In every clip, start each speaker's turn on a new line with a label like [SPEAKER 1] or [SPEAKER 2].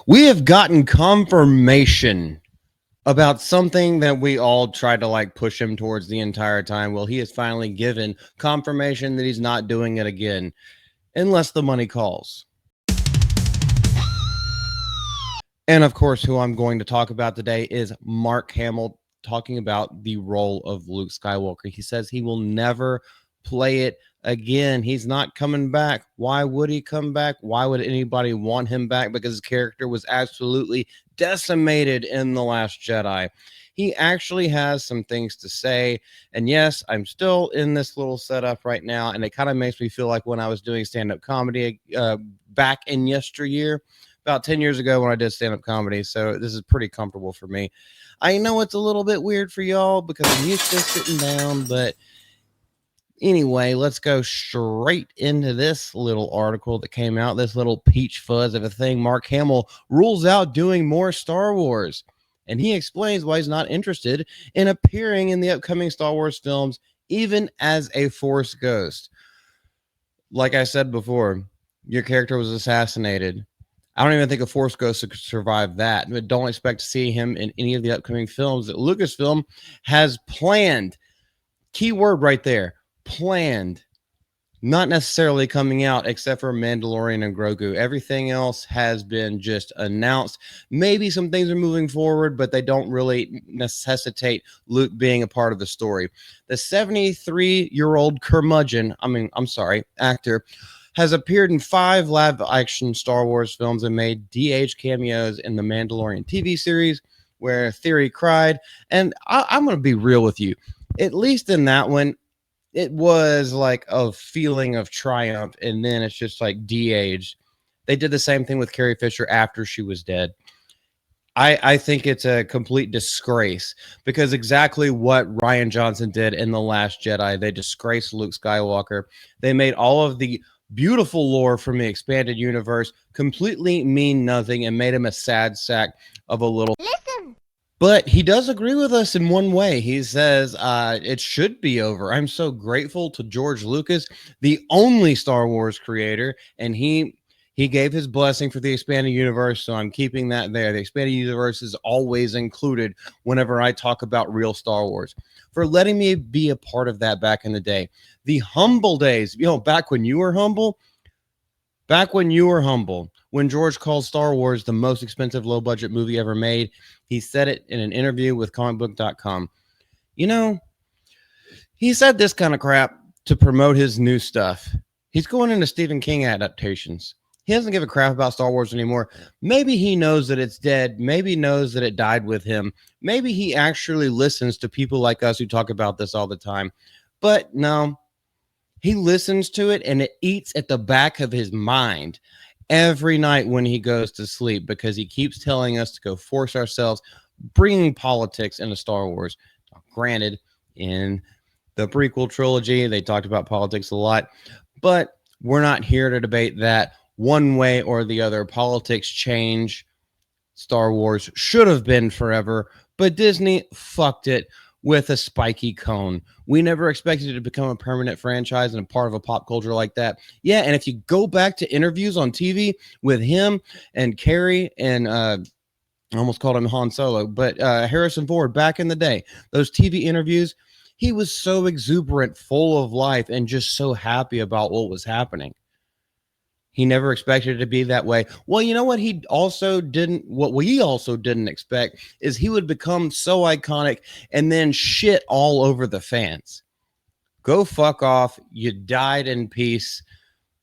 [SPEAKER 1] We have gotten confirmation about something that we all tried to push him towards the entire time. Well, he has finally given confirmation that he's not doing it again unless the money calls. And of course, who I'm going to talk about today is Mark Hamill, talking about the role of Luke Skywalker. He says he will never play it again. He's not coming back. Why would he come back? Why would anybody want him back? Because his character was absolutely decimated in The Last Jedi. He actually has some things to say. And yes, I'm still in this little setup right now. And it kind of makes me feel like when I was doing stand-up comedy back in yesteryear, about 10 years ago when I did stand-up comedy. So this is pretty comfortable for me. I know it's a little bit weird for y'all because I'm used to sitting down, but anyway, let's go straight into this little article that came out, this little peach fuzz of a thing. Mark Hamill rules out doing more Star Wars, and he explains why he's not interested in appearing in the upcoming Star Wars films, even as a Force ghost. Like I said before, your character was assassinated. I don't even think a Force ghost could survive that, but don't expect to see him in any of the upcoming films that Lucasfilm has planned. Key word right there, planned. Not necessarily coming out except for Mandalorian and Grogu. Everything else has been just announced. Maybe some things are moving forward, but they don't really necessitate Luke being a part of the story. The 73-year-old actor, has appeared in 5 live-action Star Wars films and made DH cameos in the Mandalorian TV series, where Theory cried. And I'm going to be real with you. At least in that one, it was like a feeling of triumph, and then it's just like de-aged. They did the same thing with Carrie Fisher after she was dead. I think it's a complete disgrace, because exactly what Rian Johnson did in The Last Jedi, they disgraced Luke Skywalker. They made all of the beautiful lore from the expanded universe completely mean nothing and made him a sad sack of a little. Listen. But he does agree with us in one way. He says it should be over. I'm so grateful to George Lucas, the only Star Wars creator, and he gave his blessing for the expanded universe, so I'm keeping that there. The expanded universe is always included whenever I talk about real Star Wars, for letting me be a part of that back in the day. The humble days, back when you were humble, when George called Star Wars the most expensive low-budget movie ever made. He said it in an interview with comicbook.com. He said this kind of crap to promote his new stuff. He's going into Stephen King adaptations. He doesn't give a crap about Star Wars anymore. Maybe he knows that it's dead. Maybe he knows that it died with him. Maybe he actually listens to people like us who talk about this all the time. But no, he listens to it and it eats at the back of his mind every night when he goes to sleep, because he keeps telling us to go force ourselves, bringing politics into Star Wars. Granted, in the prequel trilogy, they talked about politics a lot, but we're not here to debate that one way or the other. Politics change. Star Wars should have been forever, but Disney fucked it with a spiky cone. We never expected it to become a permanent franchise and a part of a pop culture like that. Yeah, and if you go back to interviews on TV with him and Carrie and I almost called him Han Solo, but Harrison Ford back in the day, those TV interviews, he was so exuberant, full of life, and just so happy about what was happening. He never expected it to be that way. Well, you know what we also didn't expect is he would become so iconic and then shit all over the fans. Go fuck off. You died in peace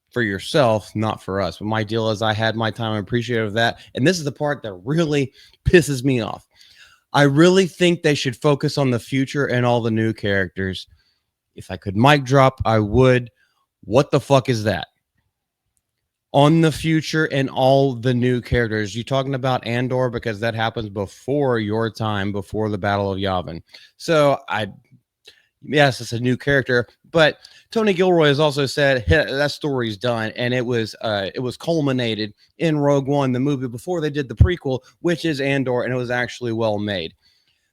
[SPEAKER 1] for yourself, not for us. But my deal is I had my time. I'm appreciative of that. And this is the part that really pisses me off. I really think they should focus on the future and all the new characters. If I could mic drop, I would. What the fuck is that? On the future and all the new characters. You talking about Andor, because that happens before your time, before the Battle of Yavin. So yes, it's a new character, but Tony Gilroy has also said that story's done, and it was culminated in Rogue One, the movie before they did the prequel, which is Andor, and it was actually well made.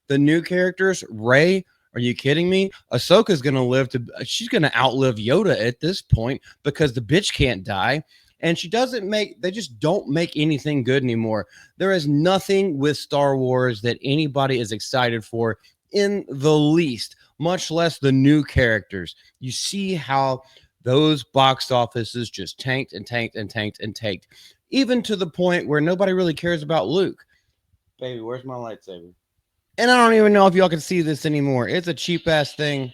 [SPEAKER 1] The new characters, Rey, are you kidding me? Ahsoka's gonna she's gonna outlive Yoda at this point, because the bitch can't die. And they just don't make anything good anymore. There is nothing with Star Wars that anybody is excited for in the least, much less the new characters. You see how those box offices just tanked and tanked and tanked and tanked, even to the point where nobody really cares about Luke. Baby, where's my lightsaber? And I don't even know if y'all can see this anymore. It's a cheap ass thing,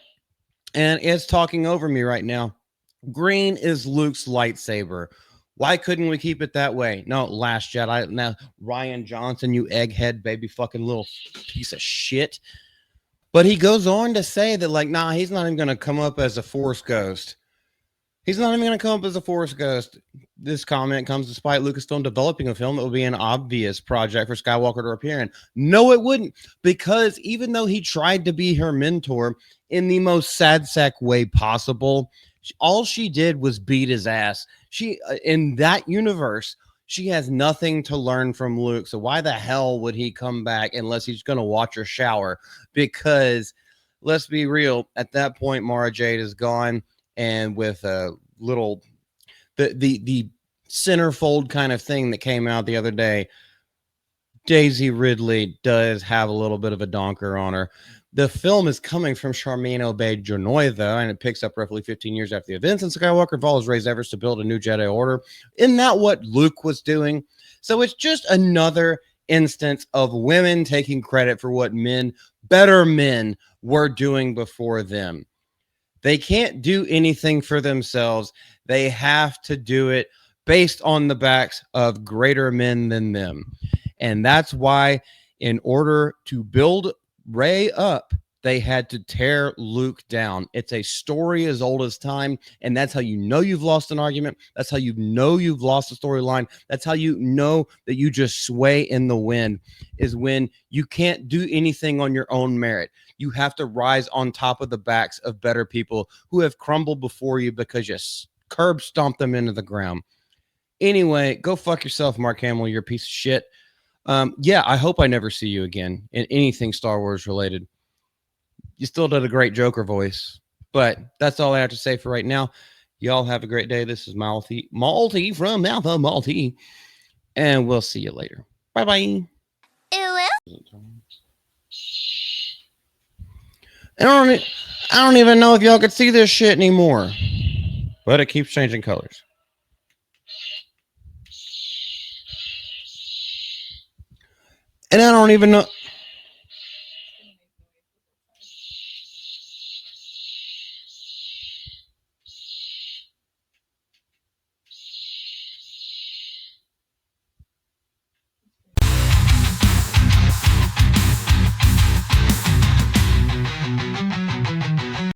[SPEAKER 1] and it's talking over me right now. Green is Luke's lightsaber. Why couldn't we keep it that way? No, Last Jedi. Now, Ryan Johnson, you egghead baby fucking little piece of shit. But he goes on to say that, like, nah, he's not even going to come up as a Force ghost. He's not even going to come up as a Force ghost. This comment comes despite Lucasfilm developing a film that would be an obvious project for Skywalker to appear in. No, it wouldn't, because even though he tried to be her mentor in the most sad sack way possible, all she did was beat his ass. She, in that universe, she has nothing to learn from Luke. So why the hell would he come back unless he's going to watch her shower? Because let's be real, at that point, Mara Jade is gone. And with a little, the centerfold kind of thing that came out the other day, Daisy Ridley does have a little bit of a donker on her. The film is coming from Charmaine Obaid-Jonoy, though, and it picks up roughly 15 years after the events, and Skywalker follows Rey's efforts to build a new Jedi Order. Isn't that what Luke was doing? So it's just another instance of women taking credit for what better men, were doing before them. They can't do anything for themselves. They have to do it based on the backs of greater men than them. And that's why, in order to build Rey up, they had to tear Luke down. It's a story as old as time, and that's how you know you've lost an argument. That's how you know you've lost a storyline. That's how you know that you just sway in the wind, is when you can't do anything on your own merit. You have to rise on top of the backs of better people who have crumbled before you because you curb stomped them into the ground. Anyway, go fuck yourself, Mark Hamill. You're a piece of shit. Yeah, I hope I never see you again in anything Star Wars related. You still did a great Joker voice, but that's all I have to say for right now. Y'all have a great day. This is Malty from Alpha Malty, and we'll see you later. Bye-bye. I don't even know if y'all could see this shit anymore, but it keeps changing colors. And I don't even know